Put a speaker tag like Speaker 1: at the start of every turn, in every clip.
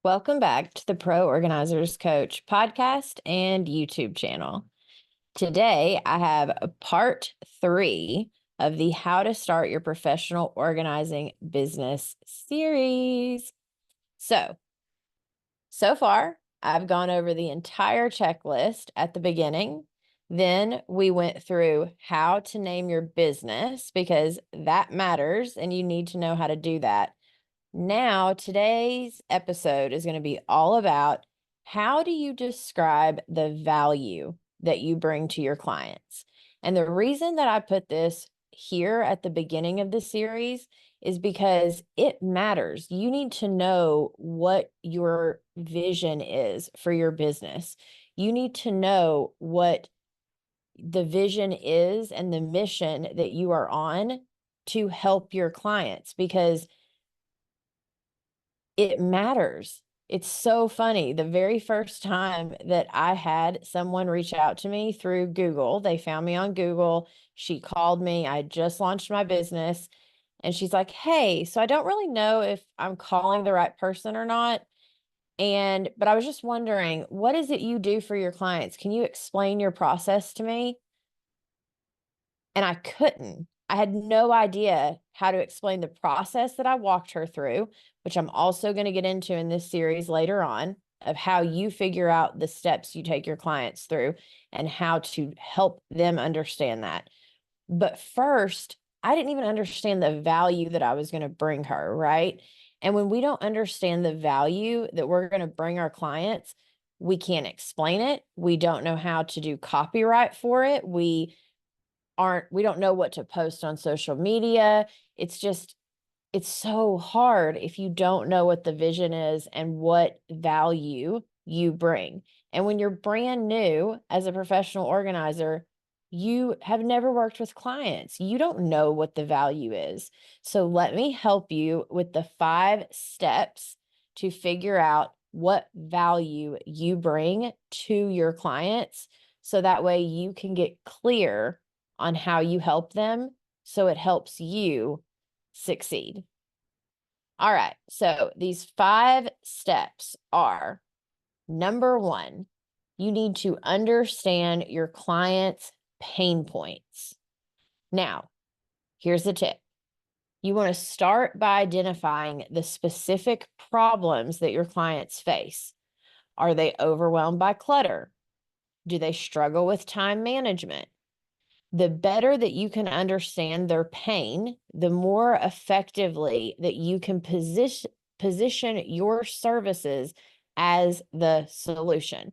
Speaker 1: Welcome back to the Pro Organizers Coach podcast and YouTube channel. Today, I have a part 3 of the How to Start Your Professional Organizing Business series. So far, I've gone over the entire checklist at the beginning. Then we went through how to name your business because that matters and you need to know how to do that. Now, today's episode is going to be all about how do you describe the value that you bring to your clients? And the reason that I put this here at the beginning of the series is because it matters. You need to know what your vision is for your business. You need to know what the vision is and the mission that you are on to help your clients because it matters. It's so funny. The very first time that I had someone reach out to me through Google, they found me on Google. She called me. I just launched my business. And she's like, hey, so I don't really know if I'm calling the right person or not. But I was just wondering, what is it you do for your clients? Can you explain your process to me? And I couldn't. I had no idea how to explain the process that I walked her through, which I'm also going to get into in this series later on, of how you figure out the steps you take your clients through and how to help them understand that. But first, I didn't even understand the value that I was going to bring her, right? And when we don't understand the value that we're going to bring our clients, we can't explain it. We don't know how to do copyright for it. We don't know what to post on social media. It's so hard if you don't know what the vision is and what value you bring. And when you're brand new as a professional organizer, you have never worked with clients. You don't know what the value is. So let me help you with the 5 steps to figure out what value you bring to your clients. So that way you can get clear on how you help them. So it helps you succeed. All right. So these 5 steps are: number 1, you need to understand your client's pain points. Now, here's the tip. You want to start by identifying the specific problems that your clients face. Are they overwhelmed by clutter? Do they struggle with time management? The better that you can understand their pain, the more effectively that you can position your services as the solution.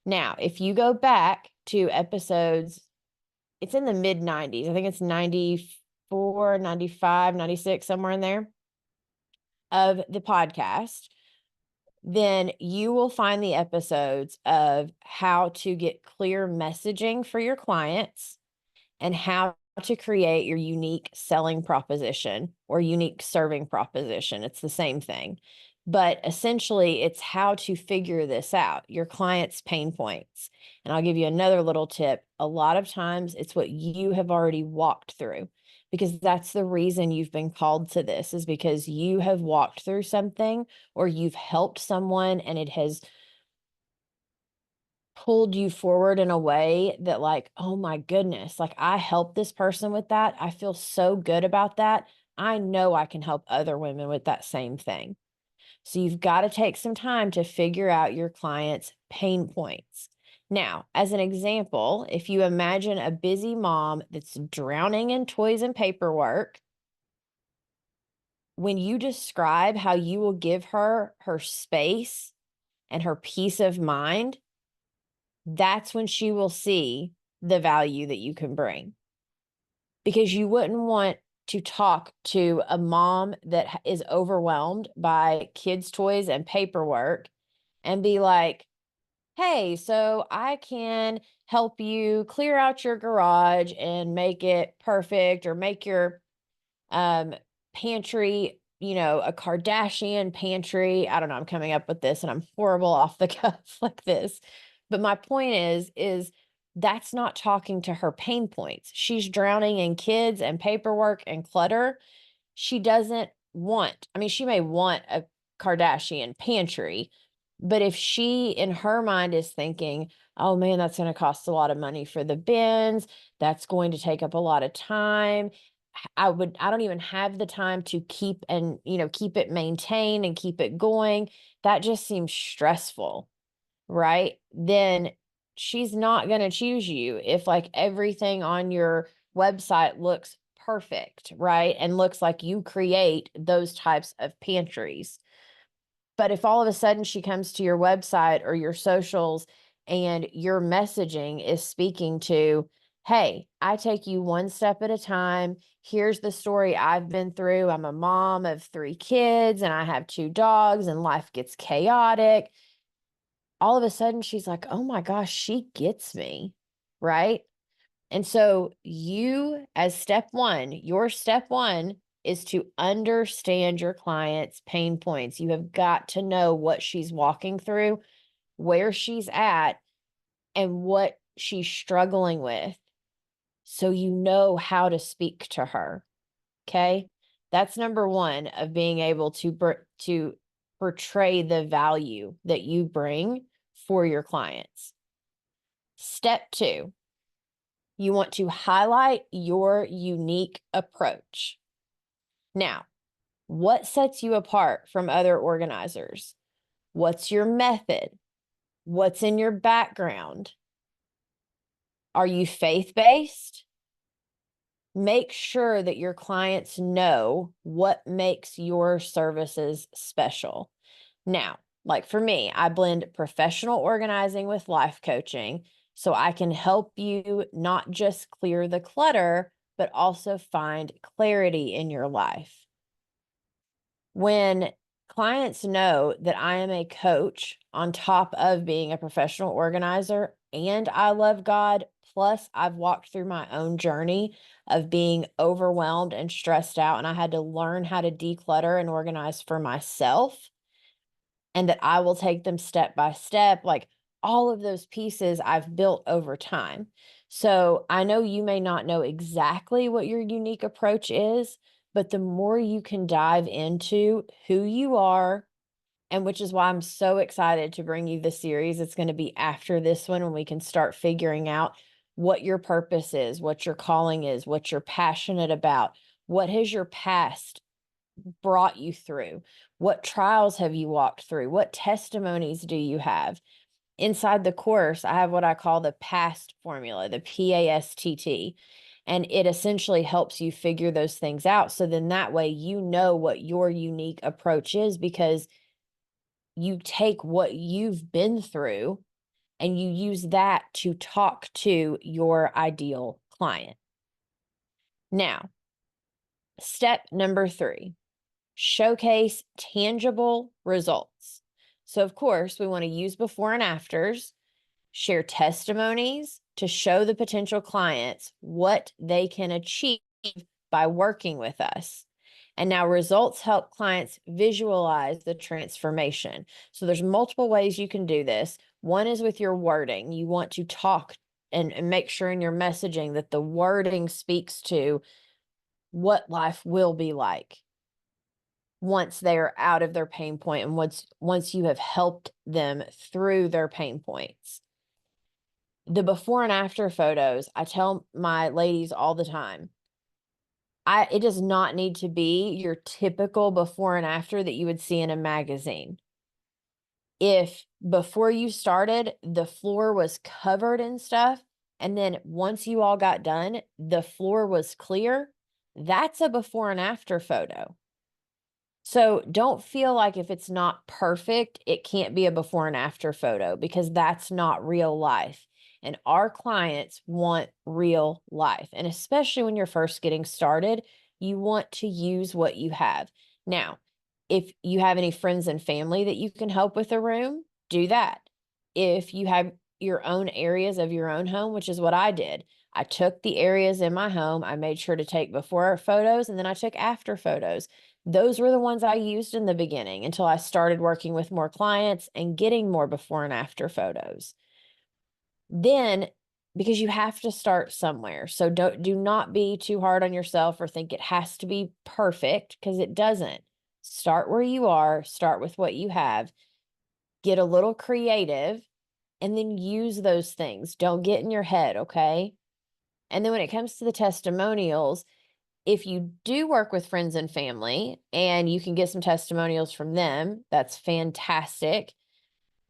Speaker 1: Now, if you go back to episodes, it's in the mid 90s. I think it's 94, 95, 96, somewhere in there of the podcast, then you will find the episodes of how to get clear messaging for your clients and how to create your unique selling proposition or unique serving proposition. It's the same thing. But essentially, it's how to figure this out, your client's pain points. And I'll give you another little tip. A lot of times, it's what you have already walked through, because that's the reason you've been called to this, is because you have walked through something or you've helped someone and it has pulled you forward in a way that, like, oh my goodness, like, I helped this person with that. I feel so good about that. I know I can help other women with that same thing. So you've got to take some time to figure out your client's pain points. Now, as an example, if you imagine a busy mom that's drowning in toys and paperwork, when you describe how you will give her her space and her peace of mind, that's when she will see the value that you can bring. Because you wouldn't want to talk to a mom that is overwhelmed by kids' toys and paperwork and be like, hey, so I can help you clear out your garage and make it perfect, or make your pantry, a Kardashian pantry. I don't know. I'm coming up with this and I'm horrible off the cuff like this. But my point is that's not talking to her pain points. She's drowning in kids and paperwork and clutter. She doesn't want, I mean, she may want a Kardashian pantry. But if she, in her mind, is thinking, oh man, that's going to cost a lot of money for the bins, that's going to take up a lot of time. I don't even have the time to keep keep it maintained and keep it going. That just seems stressful, right? Then she's not going to choose you if like everything on your website looks perfect, right? And looks like you create those types of pantries. But if all of a sudden she comes to your website or your socials and your messaging is speaking to, hey, I take you one step at a time. Here's the story I've been through. I'm a mom of 3 kids and I have 2 dogs and life gets chaotic. All of a sudden she's like, oh my gosh, she gets me, right? And so you, as your step one is to understand your client's pain points. You have got to know what she's walking through, where she's at, and what she's struggling with. So you know how to speak to her. Okay. That's number one of being able to portray the value that you bring for your clients. Step two, you want to highlight your unique approach. Now, what sets you apart from other organizers? What's your method? What's in your background? Are you faith-based? Make sure that your clients know what makes your services special. Now, like for me, I blend professional organizing with life coaching so I can help you not just clear the clutter, but also find clarity in your life. When clients know that I am a coach on top of being a professional organizer and I love God, plus I've walked through my own journey of being overwhelmed and stressed out, and I had to learn how to declutter and organize for myself, and that I will take them step by step. Like all of those pieces I've built over time. So I know you may not know exactly what your unique approach is, but the more you can dive into who you are, and which is why I'm so excited to bring you the series. It's going to be after this one when we can start figuring out what your purpose is, what your calling is, what you're passionate about, what has your past brought you through? What trials have you walked through? What testimonies do you have? Inside the course, I have what I call the PAST formula, the PASTT. And it essentially helps you figure those things out. So then that way you know what your unique approach is, because you take what you've been through and you use that to talk to your ideal client. Now, step number 3. Showcase tangible results. So, of course, we want to use before and afters, share testimonies to show the potential clients what they can achieve by working with us. And now results help clients visualize the transformation. So there's multiple ways you can do this. One is with your wording. You want to talk and make sure in your messaging that the wording speaks to what life will be like once they're out of their pain point and once you have helped them through their pain points. The before and after photos, I tell my ladies all the time, it does not need to be your typical before and after that you would see in a magazine. If before you started, the floor was covered in stuff, and then once you all got done, the floor was clear, that's a before and after photo. So don't feel like if it's not perfect, it can't be a before and after photo, because that's not real life. And our clients want real life. And especially when you're first getting started, you want to use what you have. Now, if you have any friends and family that you can help with a room, do that. If you have your own areas of your own home, which is what I did, I took the areas in my home, I made sure to take before photos, and then I took after photos. Those were the ones I used in the beginning until I started working with more clients and getting more before and after photos. Then, because you have to start somewhere. So do not be too hard on yourself or think it has to be perfect, because it doesn't. Start where you are, start with what you have, get a little creative, and then use those things. Don't get in your head, okay? And then when it comes to the testimonials, if you do work with friends and family and you can get some testimonials from them, that's fantastic.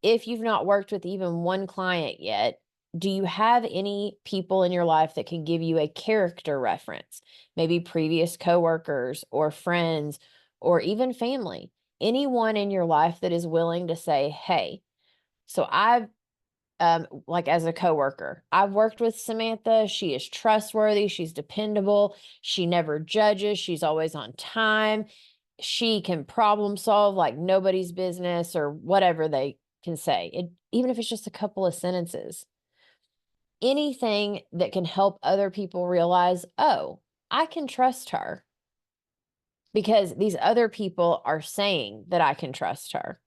Speaker 1: If you've not worked with even one client yet, do you have any people in your life that can give you a character reference? Maybe previous coworkers or friends or even family. Anyone in your life that is willing to say, hey, so I've like as a coworker, I've worked with Samantha. She is trustworthy. She's dependable. She never judges. She's always on time. She can problem solve like nobody's business or whatever they can say. Even if it's just a couple of sentences, anything that can help other people realize, oh, I can trust her because these other people are saying that I can trust her.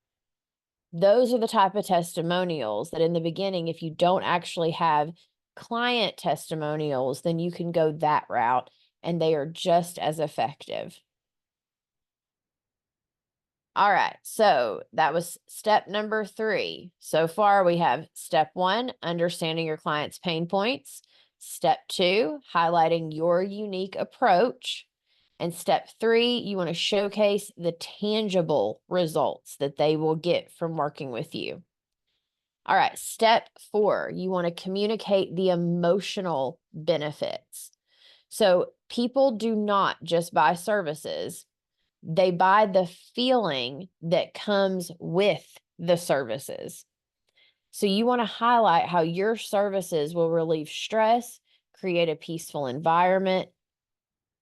Speaker 1: Those are the type of testimonials that in the beginning, if you don't actually have client testimonials, then you can go that route and they are just as effective. All right, so that was step number 3. So far, we have step 1, understanding your client's pain points. Step 2, highlighting your unique approach. And step 3, you want to showcase the tangible results that they will get from working with you. All right, step 4, you want to communicate the emotional benefits. So people do not just buy services, they buy the feeling that comes with the services. So you want to highlight how your services will relieve stress, create a peaceful environment,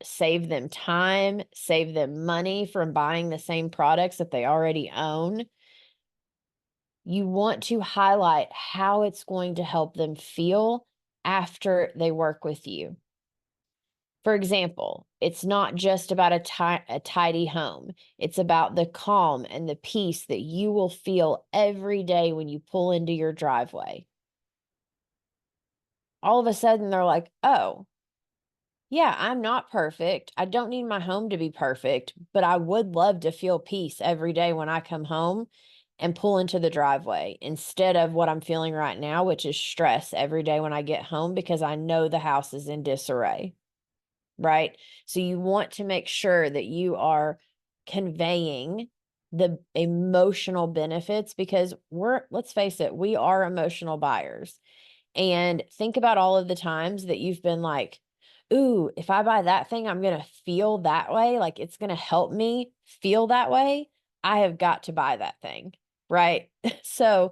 Speaker 1: save them time, save them money from buying the same products that they already own. You want to highlight how it's going to help them feel after they work with you. For example, it's not just about a tidy home. It's about the calm and the peace that you will feel every day when you pull into your driveway. All of a sudden, they're like, oh, yeah, I'm not perfect. I don't need my home to be perfect, but I would love to feel peace every day when I come home and pull into the driveway instead of what I'm feeling right now, which is stress every day when I get home because I know the house is in disarray. Right? So you want to make sure that you are conveying the emotional benefits because let's face it, we are emotional buyers. And think about all of the times that you've been like, ooh, if I buy that thing, I'm going to feel that way. Like it's going to help me feel that way. I have got to buy that thing. Right? So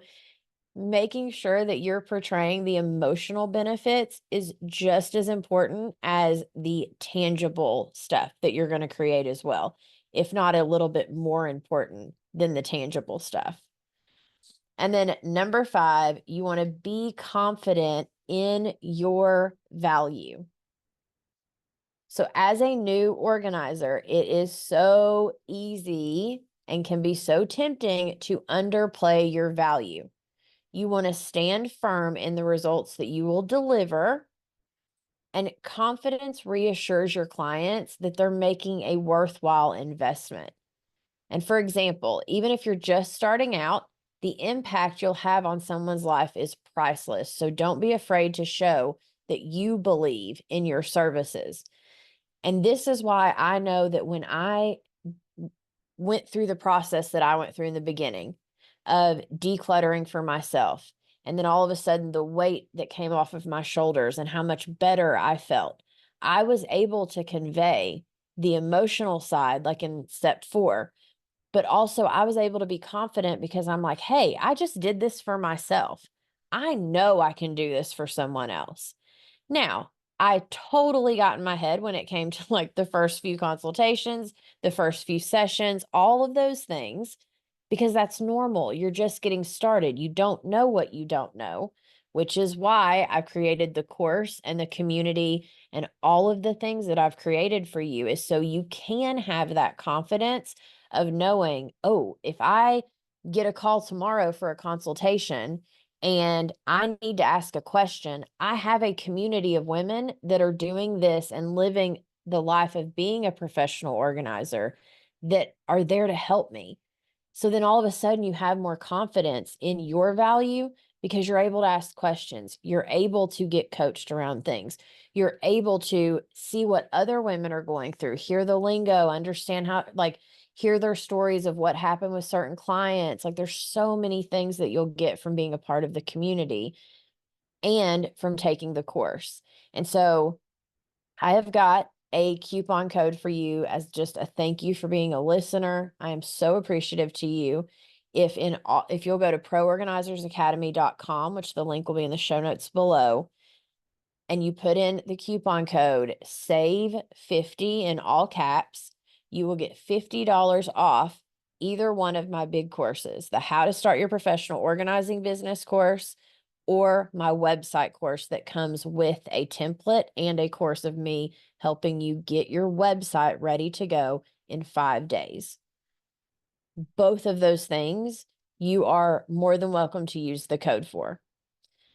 Speaker 1: making sure that you're portraying the emotional benefits is just as important as the tangible stuff that you're going to create as well, if not a little bit more important than the tangible stuff. And then number 5, you want to be confident in your value. So as a new organizer, it is so easy and can be so tempting to underplay your value. You want to stand firm in the results that you will deliver. And confidence reassures your clients that they're making a worthwhile investment. And for example, even if you're just starting out, the impact you'll have on someone's life is priceless. So don't be afraid to show that you believe in your services. And this is why I know that when I went through the process that I went through in the beginning of decluttering for myself. And then all of a sudden, the weight that came off of my shoulders and how much better I felt, I was able to convey the emotional side, like in step 4. But also, I was able to be confident because I'm like, hey, I just did this for myself. I know I can do this for someone else. Now, I totally got in my head when it came to like the first few consultations, the first few sessions, all of those things, because that's normal. You're just getting started. You don't know what you don't know, which is why I created the course and the community and all of the things that I've created for you is so you can have that confidence of knowing, oh, if I get a call tomorrow for a consultation and I need to ask a question, I have a community of women that are doing this and living the life of being a professional organizer. that are there to help me. So then all of a sudden you have more confidence in your value because you're able to ask questions. You're able to get coached around things. You're able to see what other women are going through, hear the lingo, understand how, like, hear their stories of what happened with certain clients. Like, there's so many things that you'll get from being a part of the community and from taking the course. And so I have got a coupon code for you as just a thank you for being a listener. I am so appreciative to you. If you'll go to proorganizerzacademy.com, which the link will be in the show notes below, and you put in the coupon code SAVE50 in all caps, you will get $50 off either one of my big courses, the How to Start Your Professional Organizing Business course or my website course that comes with a template and a course of me helping you get your website ready to go in 5 days. Both of those things you are more than welcome to use the code for.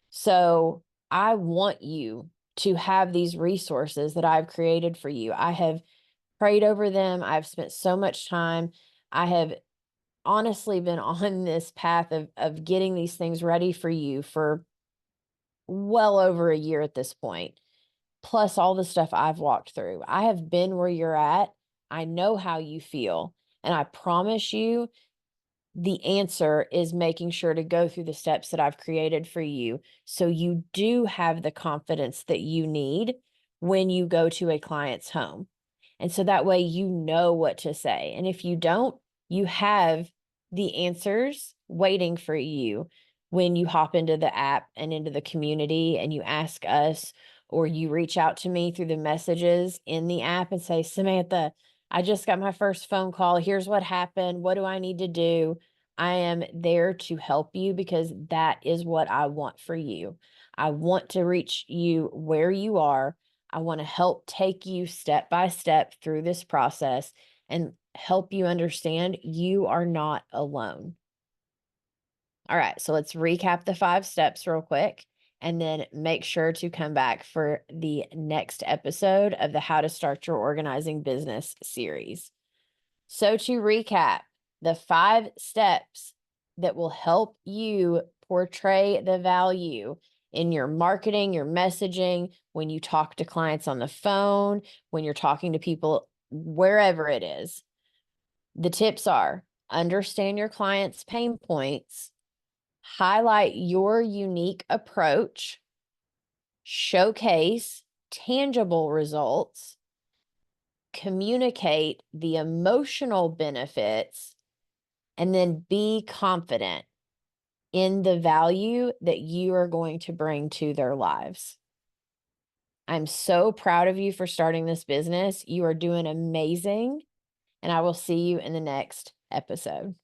Speaker 1: So I want you to have these resources that I've created for you. I have prayed over them. I've spent so much time. I have honestly been on this path of getting these things ready for you for well over a year at this point, plus all the stuff I've walked through. I have been where you're at. I know how you feel. And I promise you, the answer is making sure to go through the steps that I've created for you so you do have the confidence that you need when you go to a client's home. And so that way you know what to say. And if you don't, you have the answers waiting for you when you hop into the app and into the community and you ask us or you reach out to me through the messages in the app and say, Samantha, I just got my first phone call. Here's what happened. What do I need to do? I am there to help you because that is what I want for you. I want to reach you where you are. I want to help take you step by step through this process and help you understand you are not alone. All right, so let's recap the 5 steps real quick and then make sure to come back for the next episode of the How to Start Your Organizing Business series. So to recap, the 5 steps that will help you portray the value in your marketing, your messaging, when you talk to clients on the phone, when you're talking to people, wherever it is. The tips are: understand your client's pain points, highlight your unique approach, showcase tangible results, communicate the emotional benefits, and then be confident in the value that you are going to bring to their lives. I'm so proud of you for starting this business. You are doing amazing, and I will see you in the next episode.